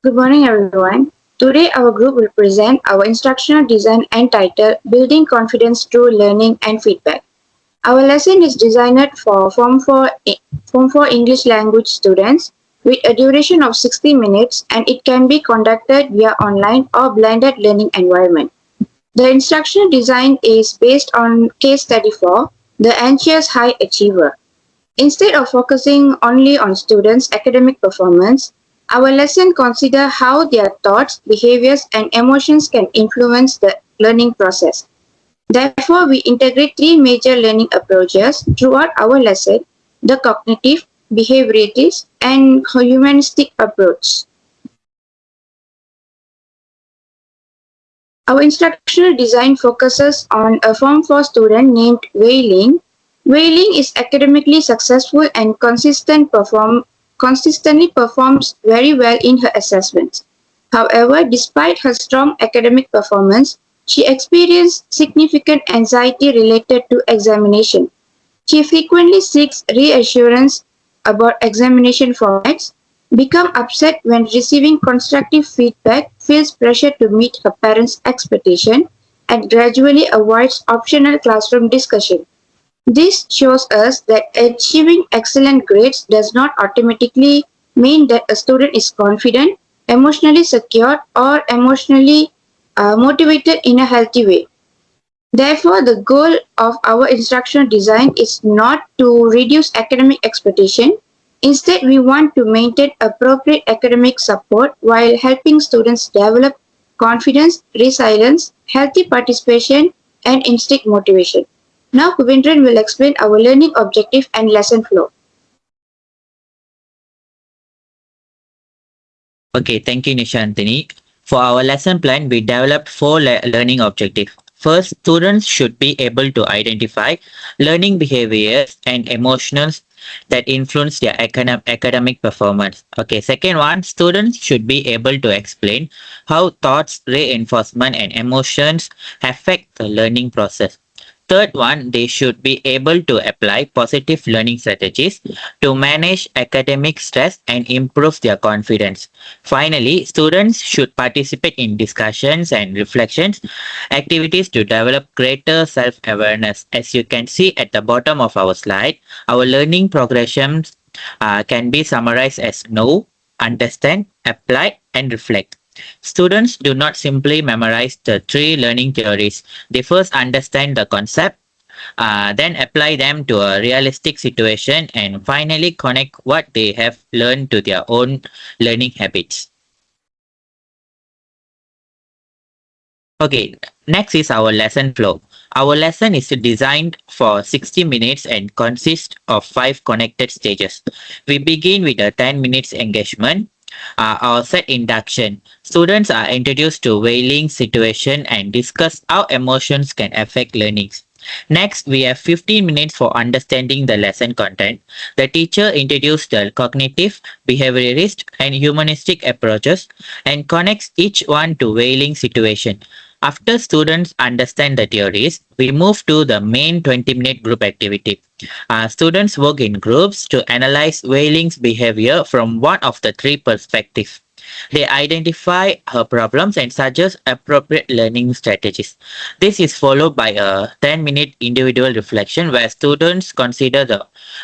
Good morning, everyone. Today, our group will present our instructional design entitled Building Confidence Through Learning and Feedback. Our lesson is designed for Form 4 English language students with a duration of 60 minutes and it can be conducted via online or blended learning environment. The instructional design is based on case study for the anxious high achiever. Instead of focusing only on students' academic performance, our lesson consider how their thoughts, behaviors, and emotions can influence the learning process. Therefore, we integrate three major learning approaches throughout our lesson: the cognitive, behaviorist, and humanistic approach. Our instructional design focuses on a Form 4 student named Wei Ling. Wei Ling is academically successful and consistently performs very well in her assessments. However, despite her strong academic performance, she experienced significant anxiety related to examination. She frequently seeks reassurance about examination formats, becomes upset when receiving constructive feedback, feels pressure to meet her parents' expectation, and gradually avoids optional classroom discussion. This shows us that achieving excellent grades does not automatically mean that a student is confident, emotionally secure, or emotionally motivated in a healthy way. Therefore, the goal of our instructional design is not to reduce academic expectation. Instead, we want to maintain appropriate academic support while helping students develop confidence, resilience, healthy participation, and instinct motivation. Now, Kuvindran will explain our learning objective and lesson flow. Okay, thank you, Nishantini. For our lesson plan, we developed four learning objectives. First, students should be able to identify learning behaviors and emotions that influence their academic performance. Okay, second one, students should be able to explain how thoughts, reinforcement, and emotions affect the learning process. Third one, they should be able to apply positive learning strategies to manage academic stress and improve their confidence. Finally, students should participate in discussions and reflections activities to develop greater self awareness. As you can see at the bottom of our slide, our learning progressions can be summarized as know, understand, apply, and reflect. Students do not simply memorize the three learning theories. They first understand the concept, then apply them to a realistic situation, and finally connect what they have learned to their own learning habits. Okay, next is our lesson flow. Our lesson is designed for 60 minutes and consists of 5 connected stages. We begin with a 10 minutes engagement or set induction. Students are introduced to whaling situation and discuss how emotions can affect learning. Next, we have 15 minutes for understanding the lesson content. The teacher introduces the cognitive, behaviorist, and humanistic approaches and connects each one to whaling situation. After students understand the theories, we move to the main 20-minute group activity. Students work in groups to analyze whaling's behavior from one of the three perspectives. They identify her problems and suggest appropriate learning strategies. This is followed by a 10-minute individual reflection where students consider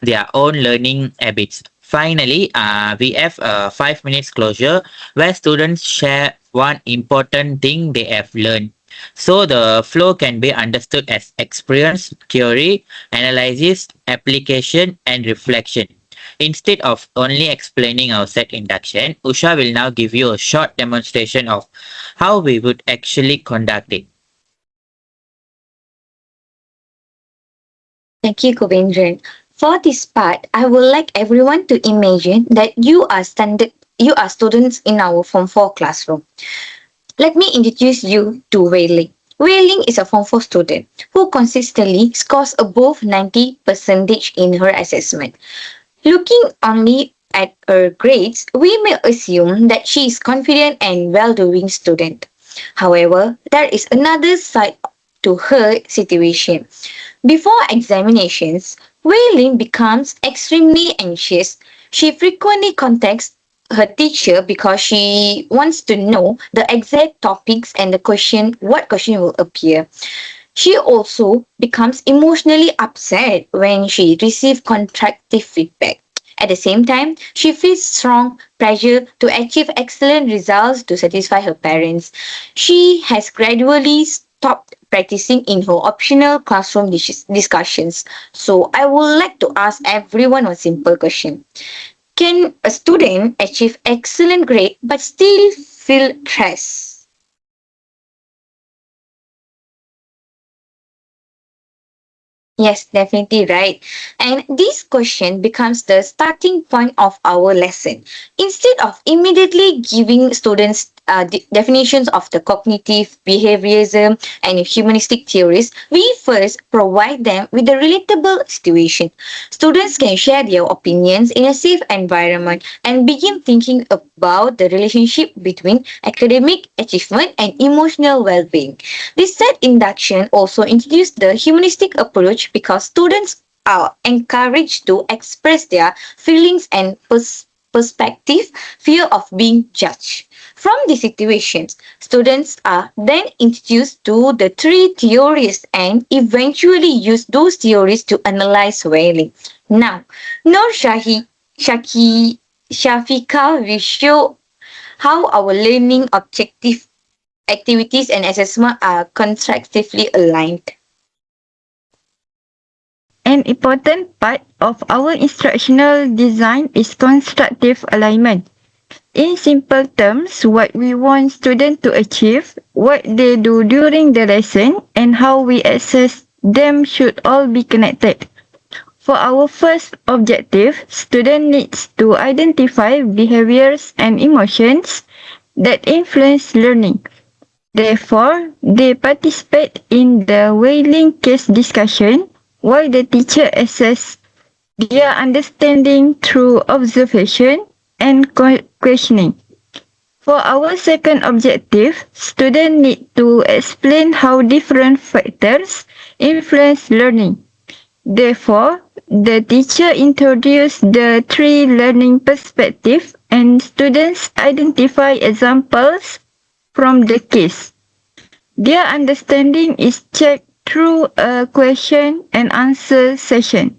their own learning habits. Finally, we have a 5 minutes closure where students share one important thing they have learned. So the flow can be understood as experience, theory, analysis, application, and reflection. Instead of only explaining our set induction, Usha will now give you a short demonstration of how we would actually conduct it. Thank you, Govindran. For this part, I would like everyone to imagine that you are students in our Form 4 classroom. Let me introduce you to Wei Ling. Wei Ling is a Form 4 student who consistently scores above 90% in her assessment. Looking only at her grades, we may assume that she is confident and well-doing student. However, there is another side to her situation. Before examinations, Wei Ling becomes extremely anxious. She frequently contacts her teacher because she wants to know the exact topics and the question, what question will appear. She also becomes emotionally upset when she receives constructive feedback. At the same time, she feels strong pressure to achieve excellent results to satisfy her parents. She has gradually stopped practicing in her optional classroom discussions. So, I would like to ask everyone a simple question. Can a student achieve excellent grade but still feel stressed? Yes, definitely right. And this question becomes the starting point of our lesson. Instead of immediately giving students definitions of the cognitive behaviorism and humanistic theories, we first provide them with a relatable situation. Students can share their opinions in a safe environment and begin thinking about the relationship between academic achievement and emotional well-being. This set induction also introduced the humanistic approach because students are encouraged to express their feelings and perspective, fear of being judged. From these situations, students are then introduced to the three theories and eventually use those theories to analyze whaling. Now, Noor Shafika will show how our learning objective activities and assessment are constructively aligned. An important part of our instructional design is constructive alignment. In simple terms, what we want students to achieve, what they do during the lesson, and how we assess them should all be connected. For our first objective, student needs to identify behaviors and emotions that influence learning. Therefore, they participate in the whaling case discussion while the teacher assesses their understanding through observation and questioning. For our second objective, students need to explain how different factors influence learning. Therefore, the teacher introduces the three learning perspectives and students identify examples from the case. Their understanding is checked through a question and answer session.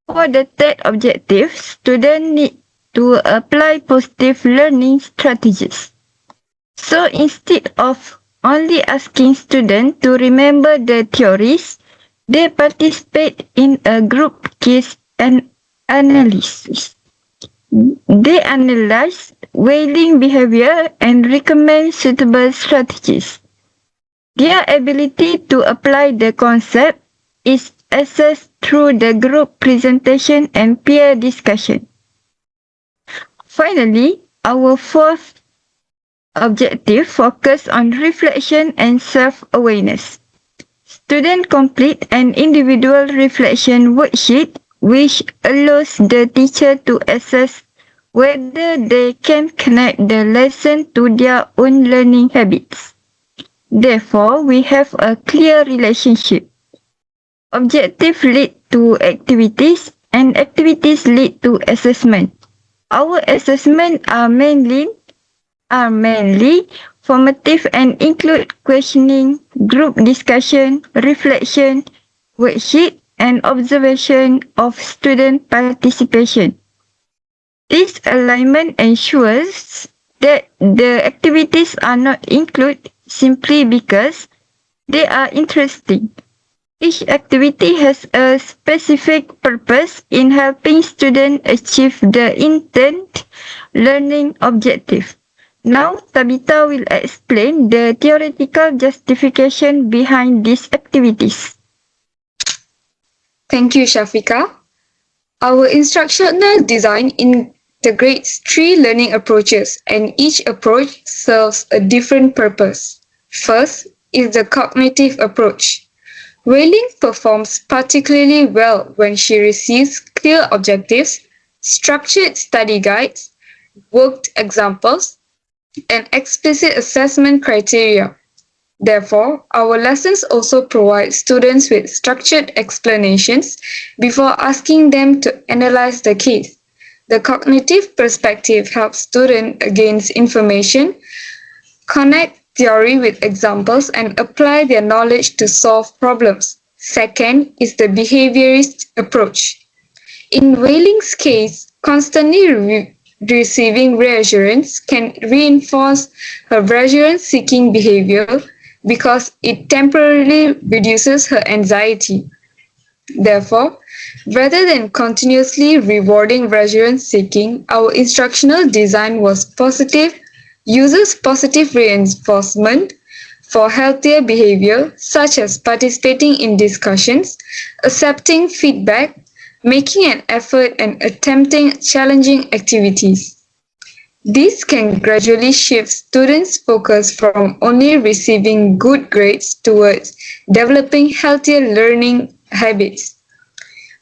For the third objective, students need to apply positive learning strategies. So instead of only asking students to remember the theories, they participate in a group case and analysis. They analyze whaling behavior and recommend suitable strategies. Their ability to apply the concept is assessed through the group presentation and peer discussion. Finally, our fourth objective focuses on reflection and self-awareness. Students complete an individual reflection worksheet which allows the teacher to assess whether they can connect the lesson to their own learning habits. Therefore, we have a clear relationship. Objectives lead to activities and activities lead to assessment. Our assessments are mainly formative and include questioning, group discussion, reflection, worksheet, and observation of student participation. This alignment ensures that the activities are not included simply because they are interesting. Each activity has a specific purpose in helping students achieve the intent learning objective. Now, Tabitha will explain the theoretical justification behind these activities. Thank you, Shafika. Our instructional design integrates three learning approaches, and each approach serves a different purpose. First is the cognitive approach. Wei-Ling performs particularly well when she receives clear objectives, structured study guides, worked examples, and explicit assessment criteria. Therefore, our lessons also provide students with structured explanations before asking them to analyze the case. The cognitive perspective helps students gain information, connect theory with examples, and apply their knowledge to solve problems. Second is the behaviorist approach. In Weiling's case, constantly receiving reassurance can reinforce her reassurance-seeking behavior because it temporarily reduces her anxiety. Therefore, rather than continuously rewarding reassurance seeking, our instructional design was positive, uses positive reinforcement for healthier behavior, such as participating in discussions, accepting feedback, making an effort, and attempting challenging activities. This can gradually shift students' focus from only receiving good grades towards developing healthier learning habits.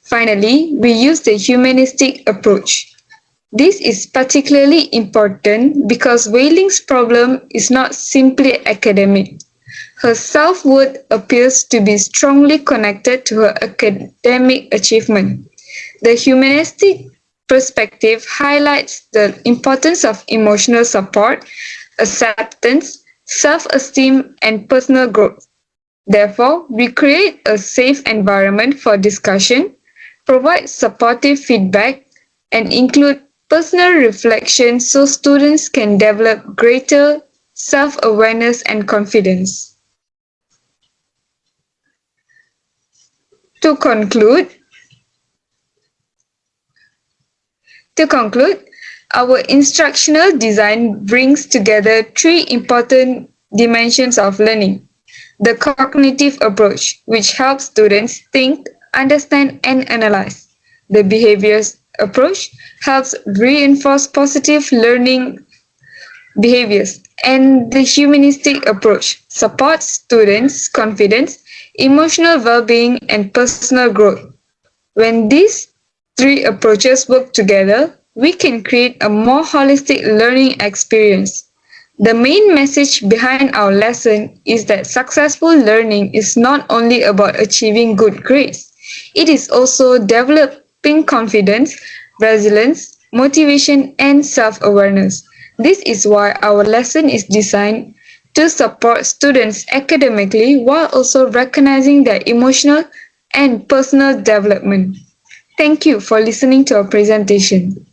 Finally, we use the humanistic approach. This is particularly important because Weiling's problem is not simply academic. Her self-worth appears to be strongly connected to her academic achievement. The humanistic perspective highlights the importance of emotional support, acceptance, self-esteem, and personal growth. Therefore, we create a safe environment for discussion, provide supportive feedback, and include personal reflection so students can develop greater self-awareness and confidence. To conclude, To conclude, our instructional design brings together three important dimensions of learning. The cognitive approach, which helps students think, understand, and analyze. The behaviors approach helps reinforce positive learning behaviors. And the humanistic approach supports students' confidence, emotional well-being, and personal growth. When these three approaches work together, we can create a more holistic learning experience. The main message behind our lesson is that successful learning is not only about achieving good grades, it is also developing confidence, resilience, motivation, and self awareness. This is why our lesson is designed to support students academically while also recognizing their emotional and personal development. Thank you for listening to our presentation.